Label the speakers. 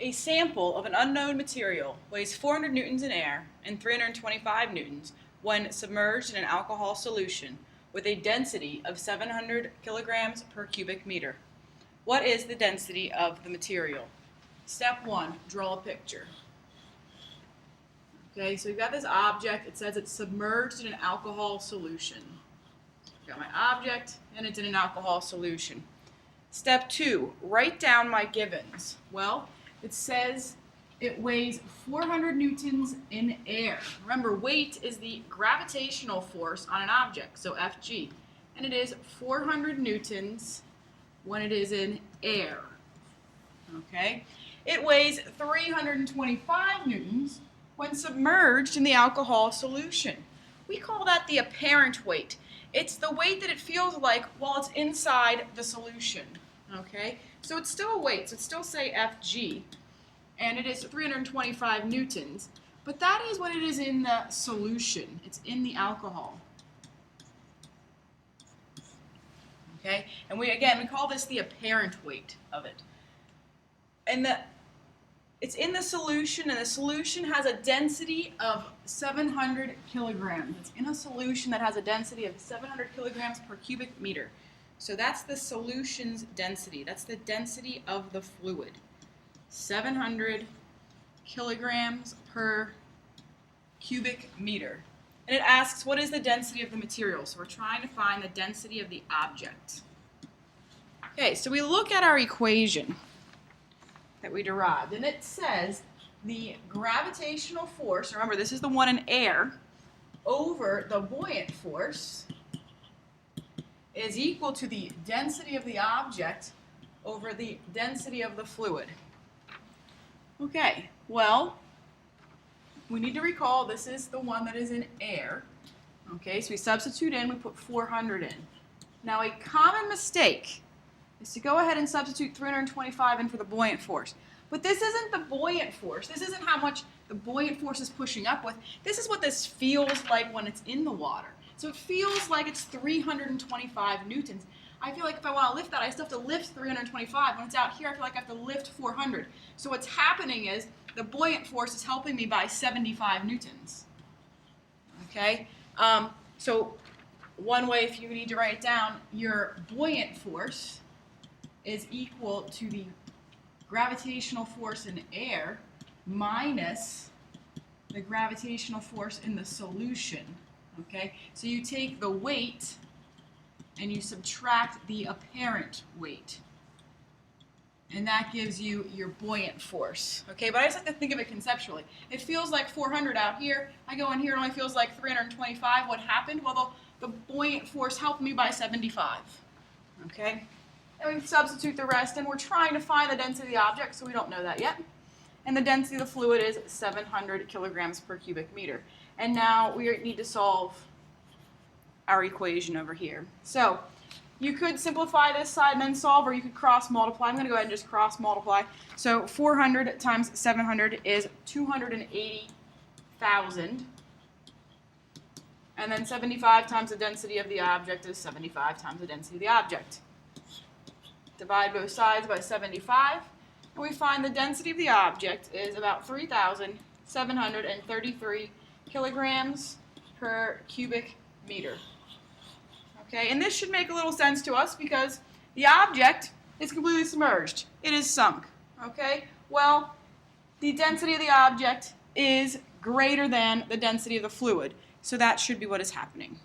Speaker 1: A sample of an unknown material weighs 400 newtons in air and 325 newtons when submerged in an alcohol solution with a density of 700 kilograms per cubic meter. What is the density of the material? Step 1, draw a picture. Okay, so we've got this object. It says it's submerged in an alcohol solution. I've got my object, and it's in an alcohol solution. Step 2, write down my givens. Well, it says it weighs 400 newtons in air. Remember, weight is the gravitational force on an object, so Fg. And it is 400 newtons when it is in air. Okay? It weighs 325 newtons when submerged in the alcohol solution. We call that the apparent weight. It's the weight that it feels like while it's inside the solution. Okay? So it's still a weight, so it's still say Fg, and it is 325 newtons, but that is when it is in the solution. It's in the alcohol. Okay? And we call this the apparent weight of it. And it's in the solution, and the solution has a density of 700 kilograms. It's in a solution that has a density of 700 kilograms per cubic meter. So that's the solution's density. That's the density of the fluid. 700 kilograms per cubic meter. And it asks, what is the density of the material? So we're trying to find the density of the object. Okay, so we look at our equation that we derived, and it says the gravitational force, remember this is the one in air, over the buoyant force is equal to the density of the object over the density of the fluid. Okay, well, we need to recall this is the one that is in air. Okay, so we substitute in, we put 400 in. Now a common mistake is to go ahead and substitute 325 in for the buoyant force. But this isn't the buoyant force. This isn't how much the buoyant force is pushing up with. This is what this feels like when it's in the water. So it feels like it's 325 newtons. I feel like if I want to lift that, I still have to lift 325. When it's out here, I feel like I have to lift 400. So what's happening is the buoyant force is helping me by 75 newtons. Okay? So one way, if you need to write it down, your buoyant force is equal to the gravitational force in air minus the gravitational force in the solution. Okay, so you take the weight and you subtract the apparent weight, and that gives you your buoyant force. Okay, but I just like to think of it conceptually. It feels like 400 out here. I go in here, it only feels like 325. What happened? Well, the buoyant force helped me by 75. Okay, and we substitute the rest, and we're trying to find the density of the object, so we don't know that yet. And the density of the fluid is 700 kilograms per cubic meter. And now we need to solve our equation over here. So you could simplify this side and then solve, or you could cross multiply. I'm going to go ahead and just cross multiply. So 400 times 700 is 280,000. And then 75 times the density of the object is 75 times the density of the object. Divide both sides by 75. And we find the density of the object is about 3,733 kilograms per cubic meter. Okay, and this should make a little sense to us because the object is completely submerged. It is sunk. Okay, well, the density of the object is greater than the density of the fluid, so that should be what is happening.